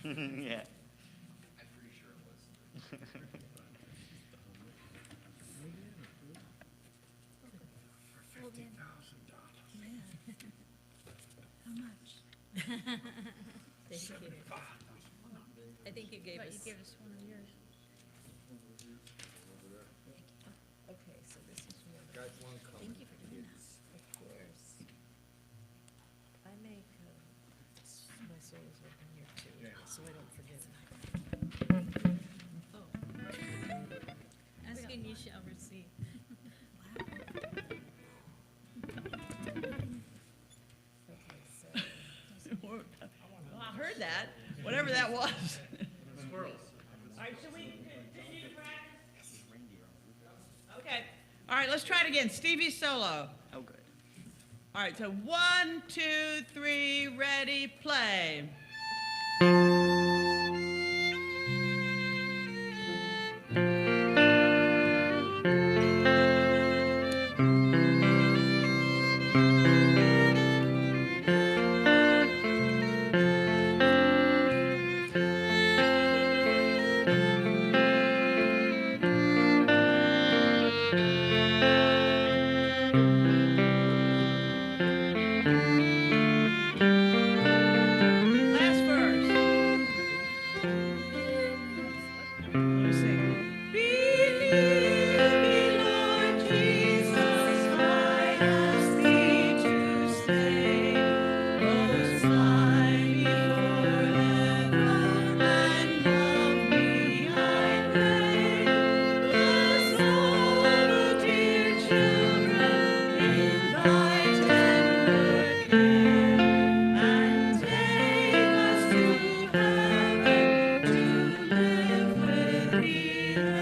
Yeah. I'm pretty sure it was. For $50,000. How much? Thank you. I think you gave But us. you gave us one of yours. Okay, so this is one. Got one coming. Thank you for doing that. Of course. I make, my soul is open here too, so I don't forget. Oh. Asking you shall receive. Okay, so. Well, I heard that, whatever that was. Squirrels. All right, so we continue to practice? Okay. All right, let's try it again. Stevie solo. Oh, good. All right, so 1, 2, 3, ready, play. Last verse. You sing. Believe me, Lord Jesus, I ask thee to stay close by me forever and love me, I pray. Bless all the dear children in thy tender care, and take us to heaven to live with thee there.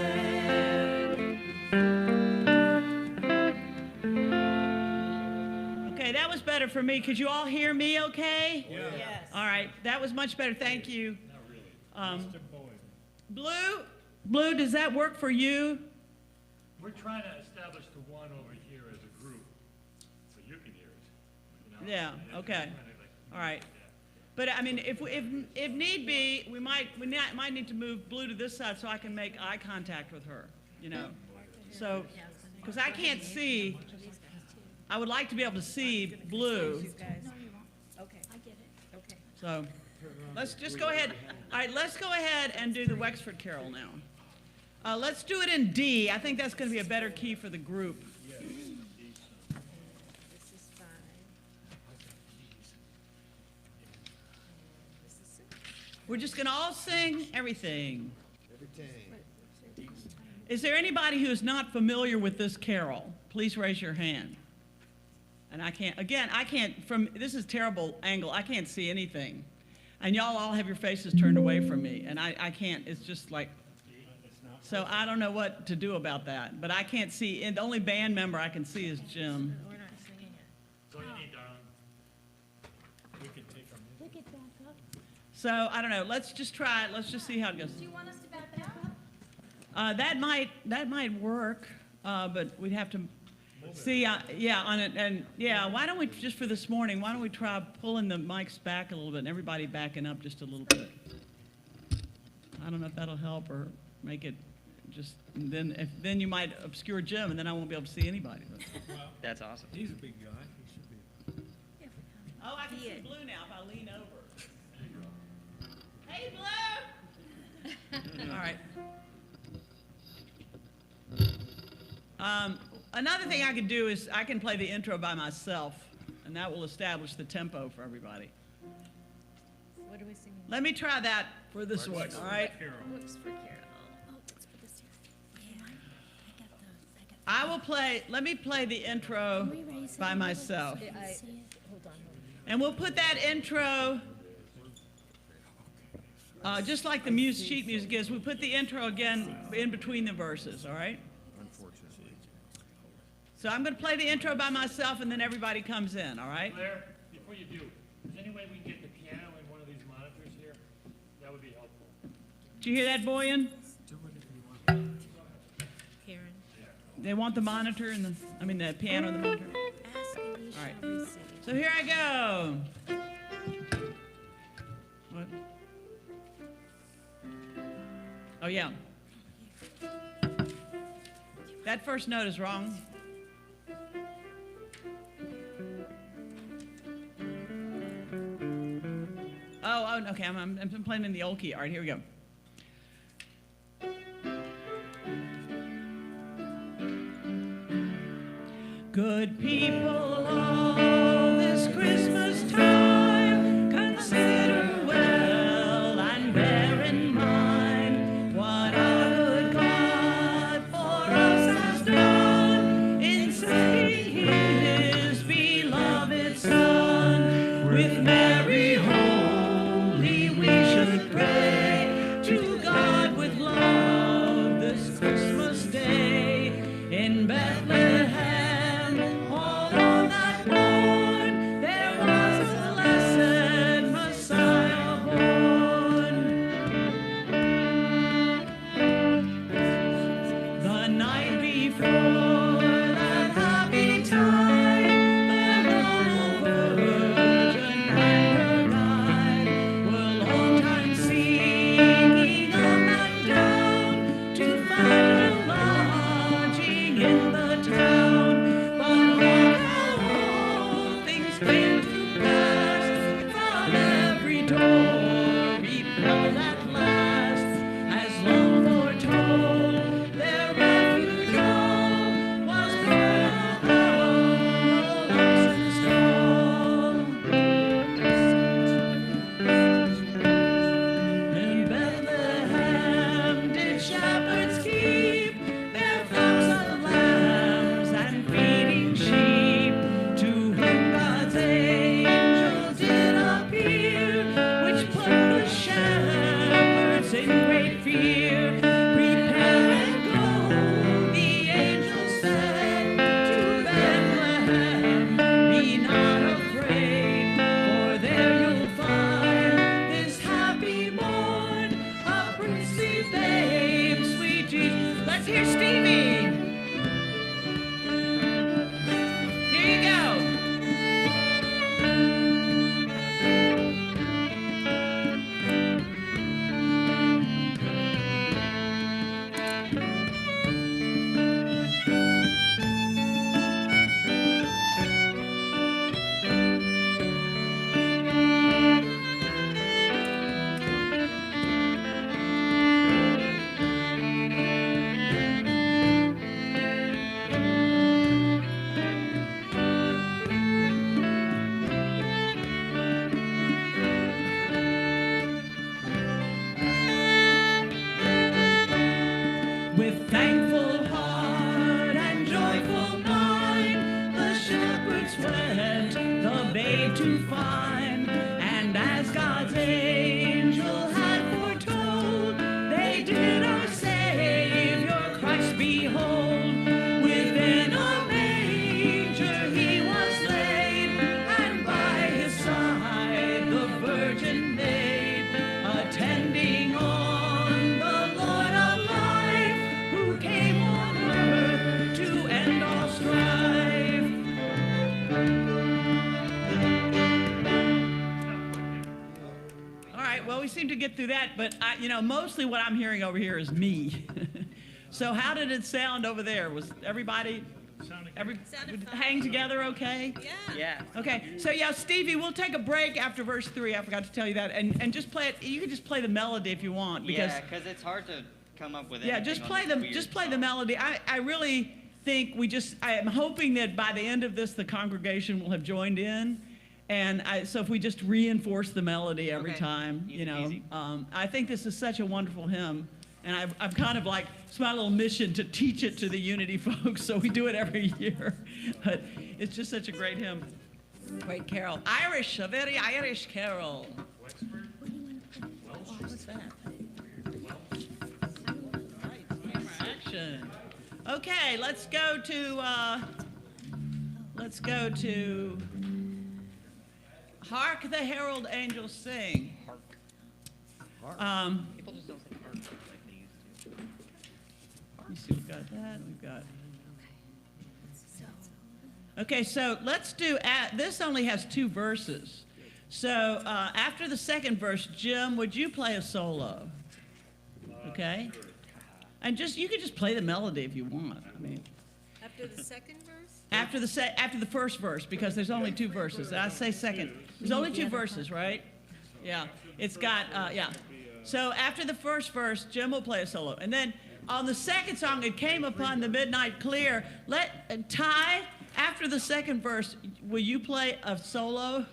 Okay, that was better for me. Could you all hear me okay? Yes. All right, that was much better. Thank you. Not really. Um, Mr. Boyd. Blue, does that work for you? We're trying to establish the one over here as a group, so you can hear it. You know? Yeah, And then okay. we're trying to, like, All right. yeah. But I mean, if need be, we might need to move Blue to this side so I can make eye contact with her, you know? So, because I can't see, I would like to be able to see Blue. You guys, No, you won't. okay, I get it. okay. So, let's just go ahead. All right, let's go ahead and do the Wexford Carol now. Let's do it in D. I think that's going to be a better key for the group. This is 5. This is 6. We're just going to all sing everything. Everything. Is there anybody who is not familiar with this carol? Please raise your hand. And I can't, this is terrible angle, I can't see anything. And y'all all have your faces turned away from me, and I can't, it's just like, so I don't know what to do about that. But I can't see, and the only band member I can see is Jim. We're not singing it. So you need, darling. We can take them. Pick it back up. So, I don't know, let's just try it, let's just see how it goes. Do you want us to back that up? That might work, but we'd have to see, yeah, on it, and yeah, why don't we, just for this morning, why don't we try pulling the mics back a little bit and everybody backing up just a little bit? I don't know if that'll help or make it just, then you might obscure Jim and then I won't be able to see anybody. That's awesome. He's a big guy. He should be. Oh, I can see Blue now if I lean over. Hey, Blue! All right. Another thing I could do is I can play the intro by myself, and that will establish the tempo for everybody. What are we singing? Let me try that for this one, all right? Looks for Carol. Oh, that's for this year. Yeah, I got those. I will play, let me play the intro Can we raise it by a little myself. so you can I- see it? Hold on. And we'll put that intro, just like the sheet music is, we put the intro again in between the verses, all right? So I'm going to play the intro by myself, and then everybody comes in, all right? Claire, before you do, is there any way we can get the piano in one of these monitors here? That would be helpful. Did you hear that, Boyan? Karen. They want the monitor and the piano and the monitor. Ask and you All right. shall receive. So here I go. What? Oh, yeah. That first note is wrong. Oh, okay, I'm playing in the old key. All right, here we go. Good people all this Christmas time, consider well and bear in mind what our good God for us has done in sending His beloved Son. With Mary holy we should pray to God with love this Christmas day in Bethlehem. To find, and as God's angel had foretold, they did our Savior Christ behold. Within a manger He was laid, and by His side the Virgin Maid, attending on the Lord of life, who came on earth to end all strife. Well, we seem to get through that, but mostly what I'm hearing over here is me. So how did it sound over there? Was everybody hang together okay? Yeah. Okay, so yeah, Stevie, we'll take a break after verse 3. I forgot to tell you that, and just play it. You can just play the melody if you want, because because it's hard to come up with yeah, anything just on play this the weird song. melody. I really think I am hoping that by the end of this, the congregation will have joined in. And so if we just reinforce the melody every time, Easy. I think this is such a wonderful hymn. And I'm kind of like, it's my little mission to teach it to the Unity folks, so we do it every year. But it's just such a great hymn. Great carol. Irish, a very Irish carol. What's that? Right, camera action. Okay, let's go to Hark the Herald Angels Sing. People just don't say hark like they used to. Let me see, we've got that, we've got... Okay, so let's do, this only has 2 verses. So after the second verse, Jim, would you play a solo? Okay? And you can just play the melody if you want. I mean, After the second verse? after the first verse, because there's only 2 verses. I say second. There's only 2 verses, right? Yeah. It's got, yeah. So after the first verse, Jim will play a solo. And then on the second song, It Came Upon the Midnight Clear, Ty, after the second verse, will you play a solo?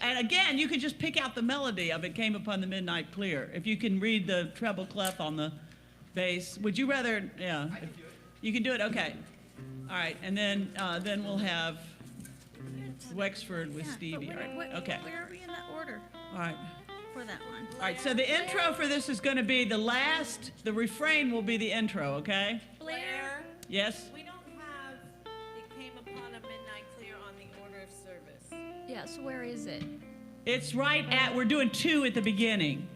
And again, you can just pick out the melody of It Came Upon the Midnight Clear. If you can read the treble clef on the bass. Would you rather, yeah. You can do it? Okay. All right, and then we'll have Wexford with Yeah, Stevie. but All right, where okay. are we in that order All right. for that one? All right, so the intro for this is going to be the refrain will be the intro, okay? Blair? Yes? We don't have It Came Upon a Midnight Clear on the order of service. Yeah, so where is it? It's we're doing 2 at the beginning.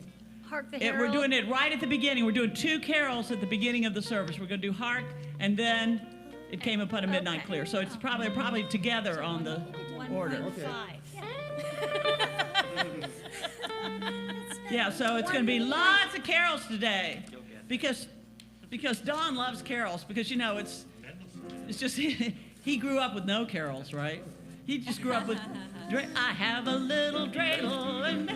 Hark the We're Herald? doing it right at the beginning. We're doing 2 carols at the beginning of the service. We're going to do Hark, and then It Came Upon a Midnight Okay. Clear. So it's probably together on the order. 1.5. Yeah, so it's going to be lots of carols today, because Don loves carols. Because it's just he grew up with no carols, right? He just grew up with I have a little dreidel and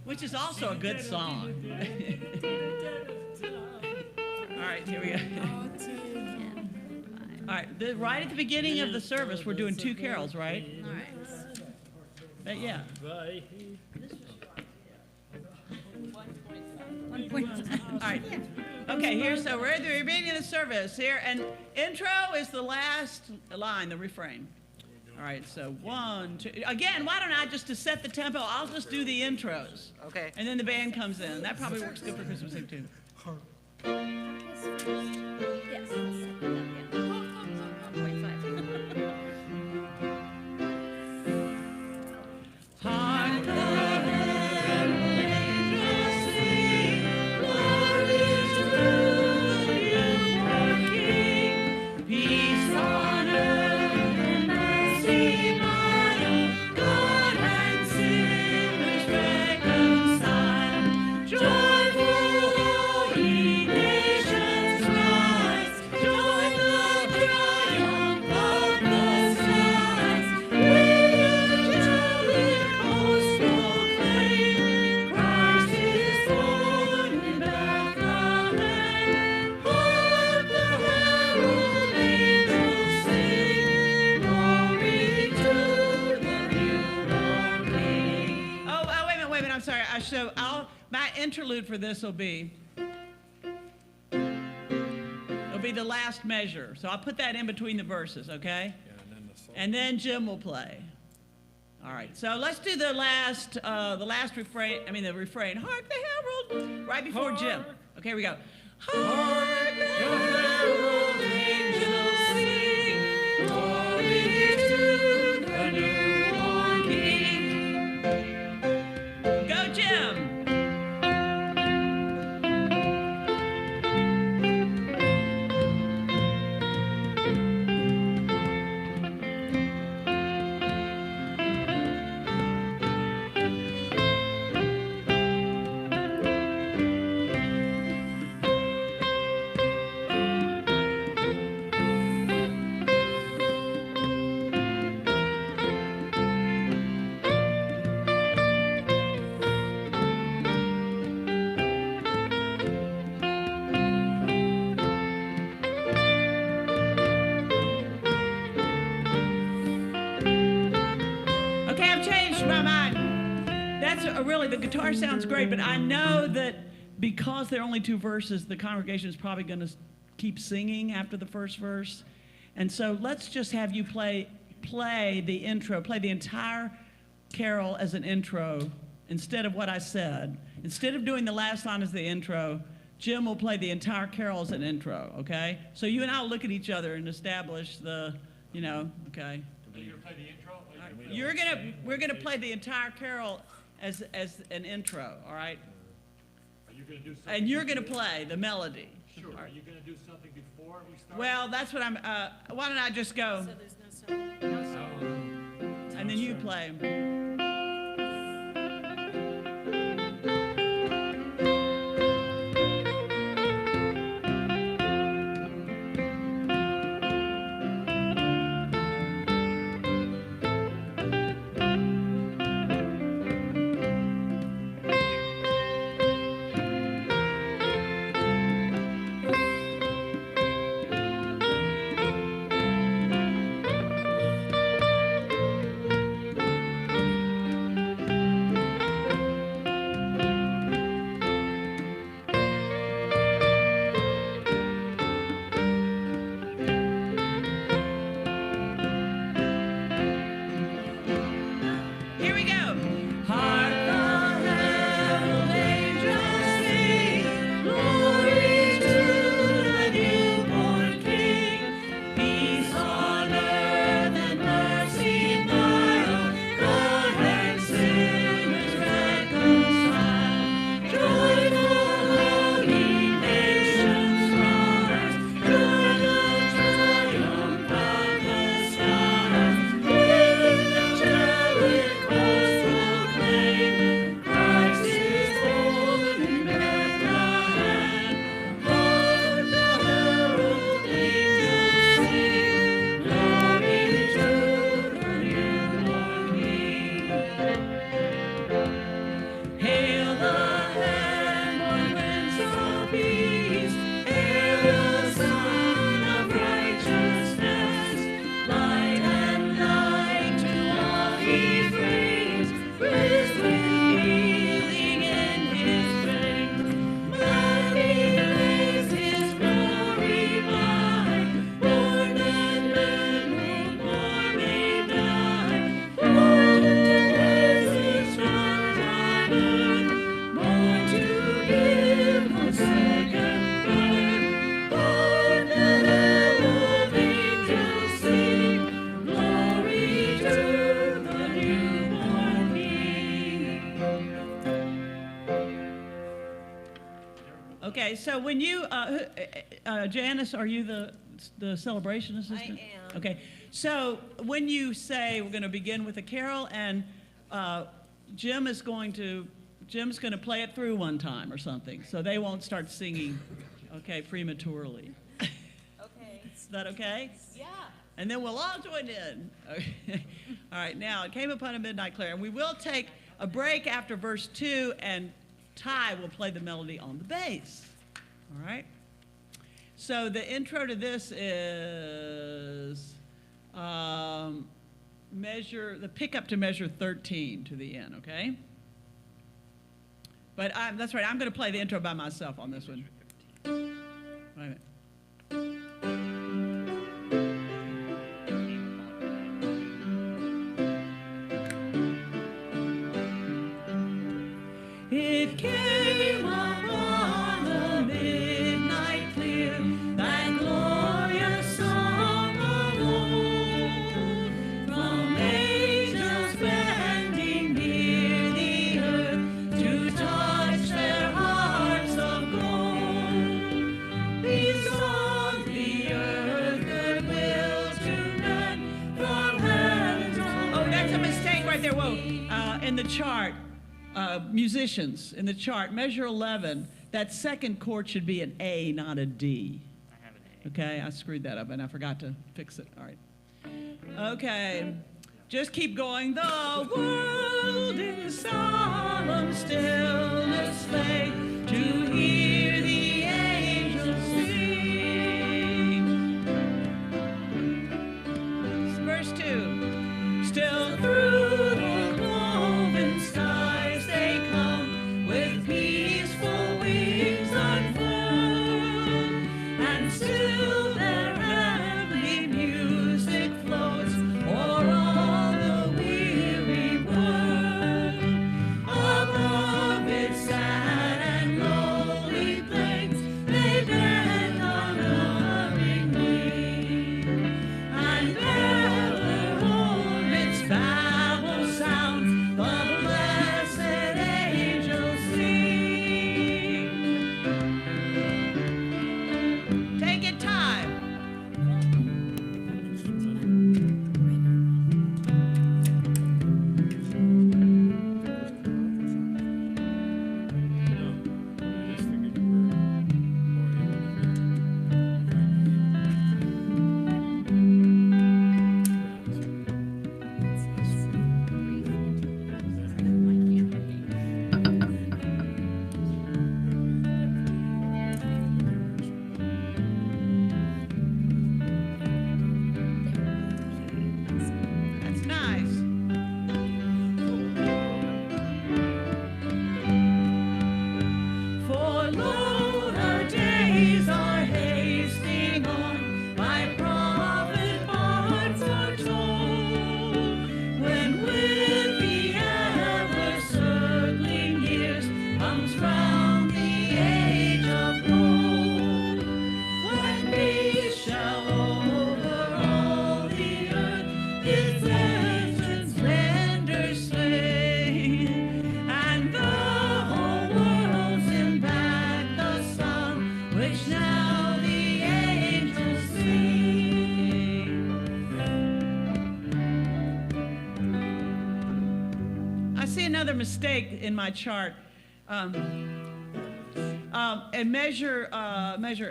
which is also a good song. All right, here we go. All right, right at the beginning of the service, we're doing 2 carols, right? All right. But yeah. 1.5. All right. Okay, so we're at the beginning of the service here, and intro is the last line, the refrain. All right, so 1, 2. Again, why don't I to set the tempo, I'll just do the intros. Okay. And then the band comes in. That probably works good for Christmas Eve, too. Yes. Yeah. 1.5. Hark the peace on earth and mercy mild, God and sinners reconciled. Joyful all ye nations rise, join the triumph of the skies. With angelic hosts proclaim, Christ is born in Bethlehem. Hark the herald angels sing, glory to the newborn King. Oh, wait a minute, I'm sorry. My interlude for this will be the last measure. So I'll put that in between the verses, okay? And then Jim will play. All right, so let's do the last refrain, the refrain, Hark the herald, right before Jim. Okay, here we go. Hark the herald angels sing, glory to the newborn King. Go, Jim. Really, the guitar sounds great, but I know that because there are only 2 verses, the congregation is probably going to keep singing after the first verse. And so let's just have you play the intro, play the entire carol as an intro instead of what I said. Instead of doing the last line as the intro, Jim will play the entire carol as an intro, okay? So you and I will look at each other and establish the, okay? Are you gonna play the intro? We're gonna play the entire carol as an intro, all right? Are you gonna do something? And you're gonna play the melody. Sure. All Are right. you gonna do something before we start? Well, that's what why don't I just go, So there's no song. and then you play. Okay, so when you, Janice, are you the celebration assistant? am. Okay, so when you say we're going to begin with a carol, and Jim's going to play it through one time or something, so they won't start singing, okay, prematurely. Okay. Is that okay? Yeah. And then we'll all join in. Okay. All right, now, it came upon a midnight clear, and we will take a break after verse 2, and Ty will play the melody on the bass. All right? So the intro to this is the pickup to measure 13 to the end, okay? But that's right, I'm going to play the intro by myself on this one. Wait a minute. It came upon the midnight clear, that glorious song of old, from angels bending near the earth to touch their hearts of gold. These songs the earth goodwill to men from heaven's home. Oh, that's a mistake right there. Whoa, in the chart. Musicians in the chart, measure 11, that second chord should be an A, not a D. I have an A. Okay, I screwed that up and I forgot to fix it. All right. Okay, just keep going. The world in solemn stillness lay to hear the angels sing. Verse 2. Still through the cloven skies they come with peaceful wings unfurled, and still their heavenly music floats o'er all the weary world. Above its sad and lowly plains they bend unutteringly, and ever o'er its babble sounds the blessed angels sing. Take it time. That's nice. For lo, the days are hasting on, by prophet Bard foretold, when with the ever-circling years comes round the age of gold, when peace shall over all the earth its vengeance splendor slay, and the whole world's in back the song which now the angels sing. I see another mistake in my chart. And measure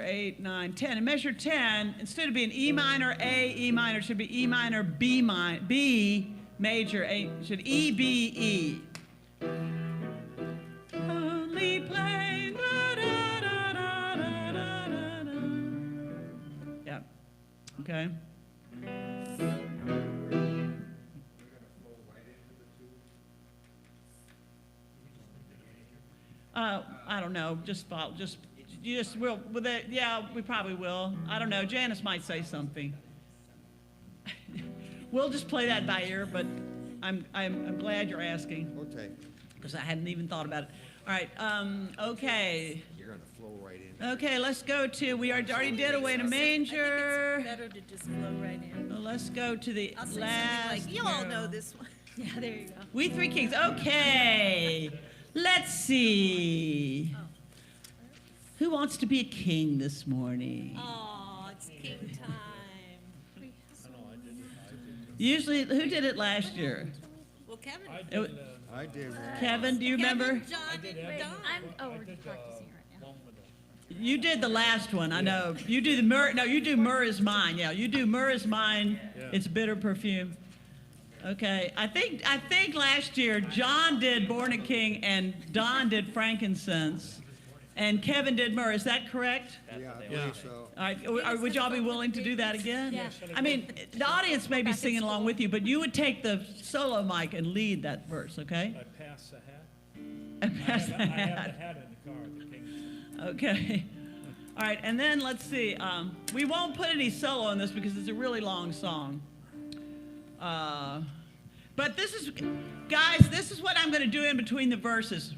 8, 9, 10. And measure 10, instead of being E minor, A, E minor, it should be E minor, B major, A, should E, B, E. Only plain, da, da, da, da, da, da, da. Yeah, okay. I don't know, you just will, with it, yeah, we probably will. I don't know, Janice might say something. We'll just play that by ear, but I'm glad you're asking, Okay, because I hadn't even thought about it. All right, okay. you're gonna flow right in. Okay, let's go to, we already did Away in a Manger. It's better to just flow right in. Well, let's go to the I'll say last. something like, you all know carol. this one. Yeah, there you go. We Three Kings, okay. Let's see. Who wants to be a king this morning? Oh, it's king time. Usually, who did it last year? Well, Kevin. It- I did. Kevin, do you remember? Kevin, John, and Don. We're practicing right now. You did the last one, I know. You do the myrrh, no, you do myrrh is mine, yeah. You do myrrh is mine, it's bitter perfume. Okay, I think last year John did Born a King and Don did frankincense and Kevin did myrrh, is that correct? Yeah, I believe so. All right, would y'all be willing to do that again? Yeah. I mean, the audience may be singing along with you, but you would take the solo mic and lead that verse, okay? I pass the hat. And pass the I have hat. the hat in the car, the king's. Okay. All right, and then let's see. We won't put any solo in this because it's a really long song. But this is, guys, this is what I'm going to do in between the verses.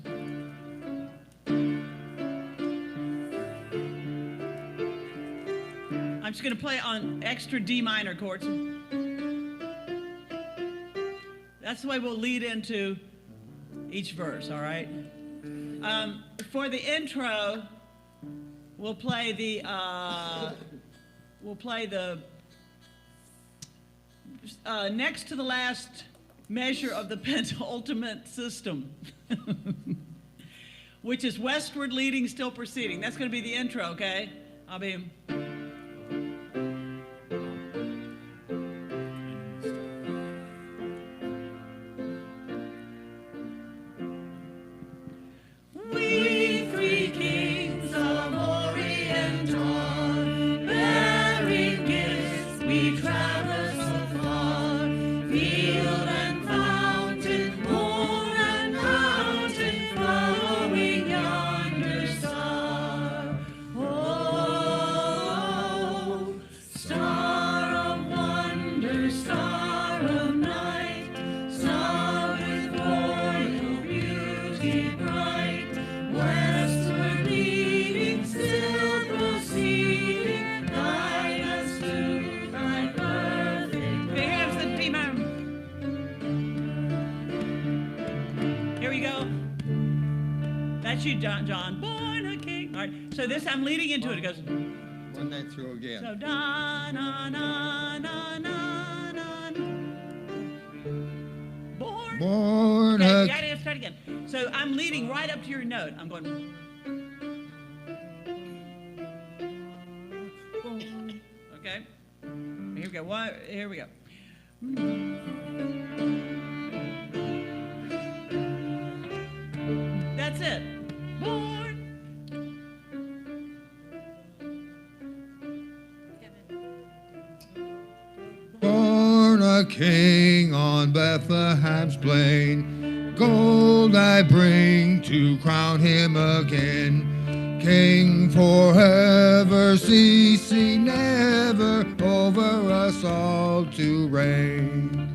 I'm just going to play on extra D minor chords. That's the way we'll lead into each verse, all right? For the intro, we'll play the next to the last measure of the penultimate system, which is westward leading, still proceeding. That's going to be the intro, okay? I'll be. We three kings of Orient are, bearing gifts we traverse afar, field and fountain, moor and mountain, following yonder star. Oh, star of wonder, star of night, star with royal beauty bright, westward leading, still proceeding, guide us to thy perfect. Here's the demon. Here we go. That's you, John. Born a king. All right. So this, I'm leading into it. It goes. Run that through again. So da na na na na na. Born. Born Okay, a you gotta start again. So I'm leading right up to your note. I'm going. Okay. Here we go. Here we go. That's it. Born. Born a king on Bethlehem's plain, gold I bring to crown him again. King forever, ceasing never, over us all to reign.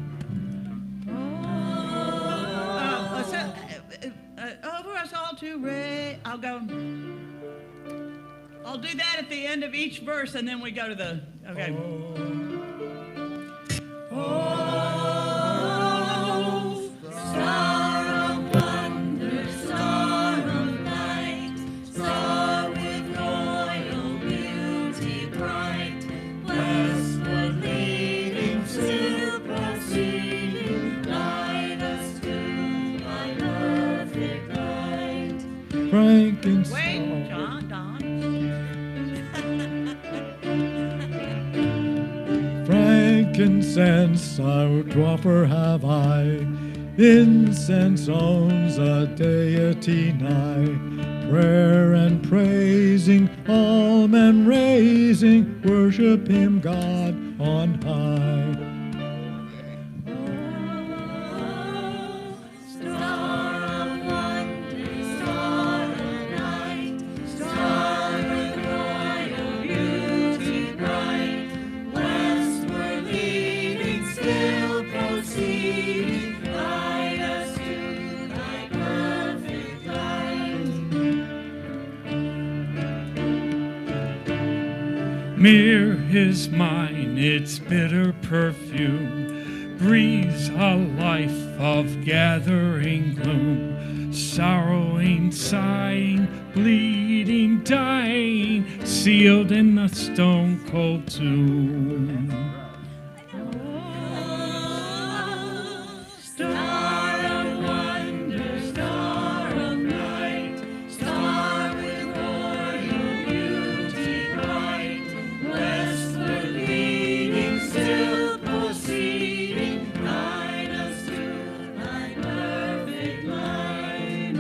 Over us all to reign. I'll go. I'll do that at the end of each verse, and then we go to the. Okay. Oh, star of wonder, star of night, star with royal beauty bright, westward leading, still proceeding, guide us to thy perfect light. Frankincense. Wait, John, Don. Frankincense I would offer have I, incense owns a deity nigh, prayer and praising, all men raising, worship him God on high. Star of wonder, star of night, star with royal beauty bright, westward leading, still proceeding, guide us to thy perfect light. Myrrh is mine, its bitter perfume breathes a life of gathering gloom. sorrowing, sighing, bleeding, dying, sealed in a stone cold tomb. Star of wonder, star of night, star with royal beauty bright, westward leading, still proceeding, guide us to thy perfect light.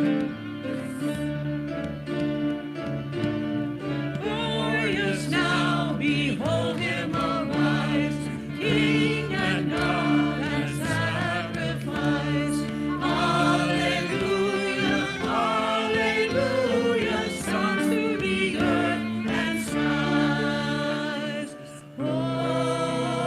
Glorious now, behold him arise, King and God and sacrifice. Hallelujah, hallelujah, Son to the earth and skies. Oh,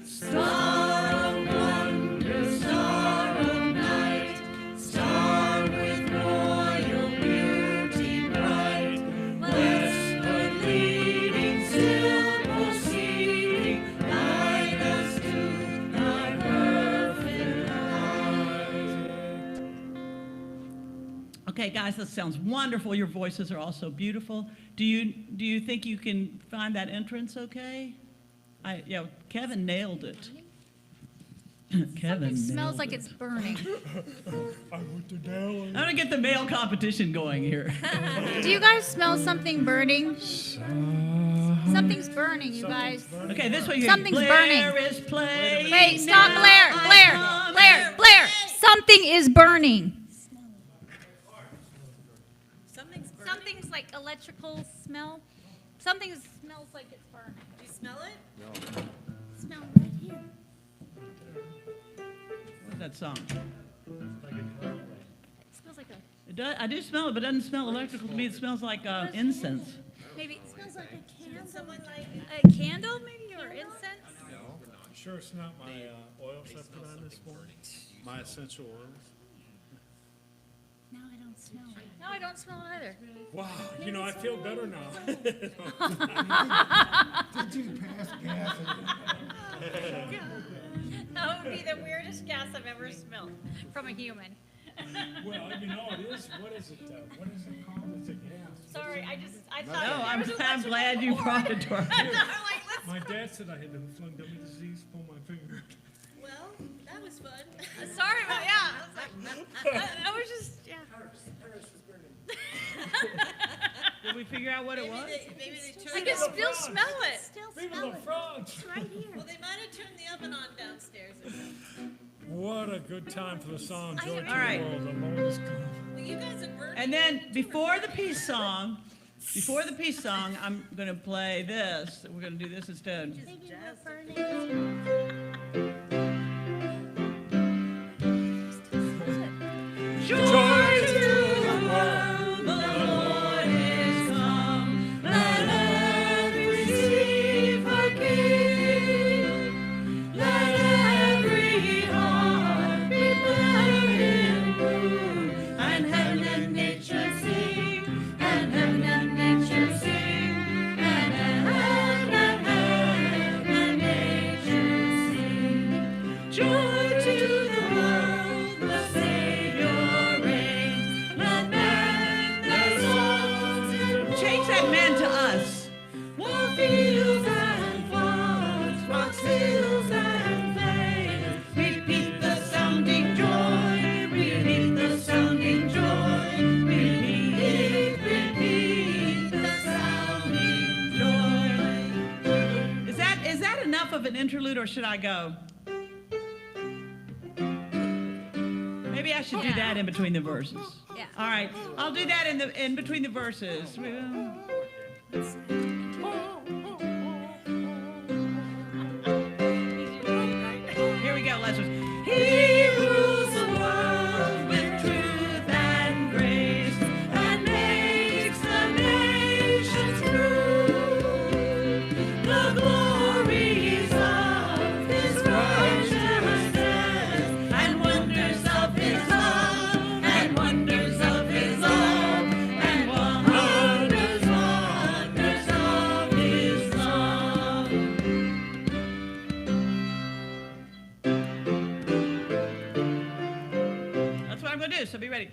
star of wonder, star of night, star with royal beauty bright, westward leading, still proceeding, guide us to thy perfect light. Okay, guys, that sounds wonderful. Your voices are also beautiful. Do you think you can find that entrance okay? Yeah, Kevin nailed it. Kevin It smells nailed like it. it's burning. I'm gonna get the male competition going here. Do you guys smell something burning? Something's burning, you guys. Okay, this way. Something's Blair burning. is playing. Wait, stop, now. Blair, Blair, Blair, Blair. Something is burning. Something's burning. Something's like electrical smell. Something smells like it's burning. Do you smell it? Smell right here. What's that song? It smells like a, It does, I do smell it, but it doesn't smell electrical to me. It smells like incense. maybe it smells like a candle. Someone like A candle, maybe, or incense? Sure it's not my oils I put on this morning? My essential oils? No, I don't smell it. No, I don't smell it either. Wow, you know, I feel better now. Did you pass gas? That would be the weirdest gas I've ever smelled from a human. Well, you know, it is, what is it called? It's a gas. Sorry, I thought. No, there I'm was electrical glad you brought it to our. My dad said I had inflammatory disease, pull my finger. well, that was fun. Sorry about, yeah. I was just, yeah. Did we figure out what it was? Maybe they I turned can still smell it. Still Viva smell the it. frogs! It's right here. Well, they might have turned the oven on downstairs or something. What a good time for the song, Joy to All right. the World, the Lord is come. Well, you guys are burning. And then before the peace song, I'm gonna play this. We're gonna do this instead. Maybe we're burning. Joy to the world, the Lord is come. Let earth receive her King. Let every heart be glad in Him. And heaven and nature sing, and heaven and nature sing, and heaven and nature sing. Joy to the world, the Savior reigns. Let man their songs change that man to us. War fields and floods, rocks, hills and plains. Repeat the sounding joy. Repeat the sounding joy. Repeat the sounding joy. Is that enough of an interlude, or should I go? Maybe I should do that in between the verses. Yeah. All right, I'll do that in between the verses. Here we go, Lazarus. He rules the world with truth and grace and makes the nations prove the glories of His righteousness and wonders of His love and wonders of His love and wonders of going to do, so be ready.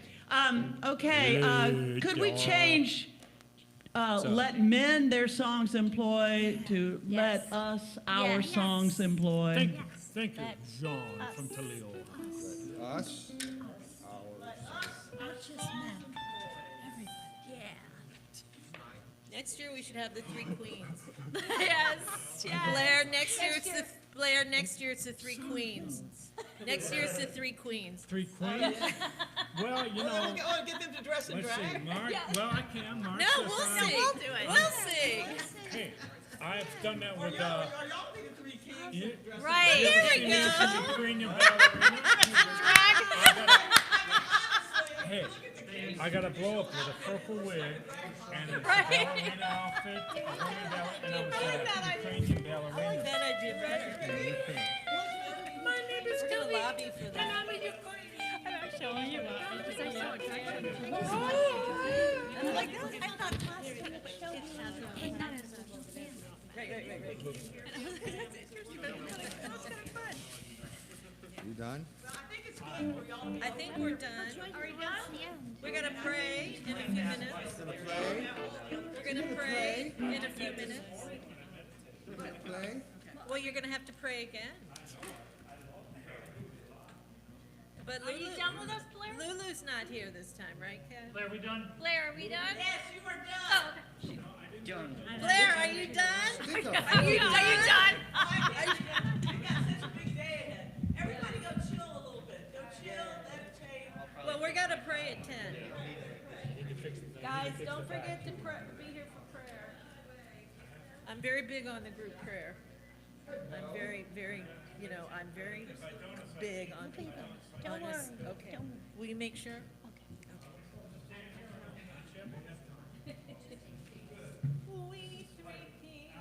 Okay, could we change let men their songs employ to let us our Yes. songs employ? Thank you, John from Toledo. Us. Not just men, everybody. Yeah. Next year, we should have the three queens. Yes, yes. Blair, next year it's the, Blair, next year it's the three queens. Next year it's the three queens. 3 queens? Well, you know, Oh, get them to dress in let's see, drag. Mark, well, I can, Mark. No, says we'll I- sing. we'll do it. We'll sing. Hey, I've done that with, Are y'all being three kings? you, Right. you ever we seen go. me with the green and ballerina? Hey, I got a blow up with a purple wig and it's a ballerina outfit, a woman and I was a Ukrainian ballerina. That I did better. Okay. My name is We're gonna lobby for that. I'm showing you. Because I'm so excited. I thought possibly, but show me. You done? I think we're done. Are we done? We're gonna pray in a few minutes. We're gonna pray in a few minutes. Play. Well, you're gonna have to pray again. But Are you done with us, Blair? Lulu's not here this time, right, Kev? Blair, we done? Blair, are we done? Yes, you are done. Oh, okay. Done. Blair, are you done? Think of Are you done? We got such a big day ahead. Everybody go chill a little bit. Go chill, meditate. Well, we're gonna pray at 10. Guys, don't forget to be here for prayer. I'm very big on the group prayer. I'm very, very, I'm very big on people. Don't Honest. worry. Okay. Will you make sure? We three kings.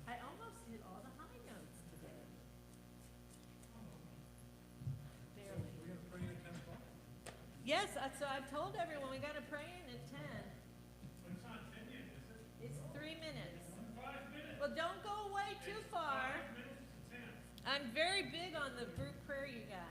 I almost hit all the high notes today. Barely. Yes, so I've told everyone we gotta pray in at 10. It's 3 minutes. Well, don't go away too far. I'm very big on the group prayer, you guys.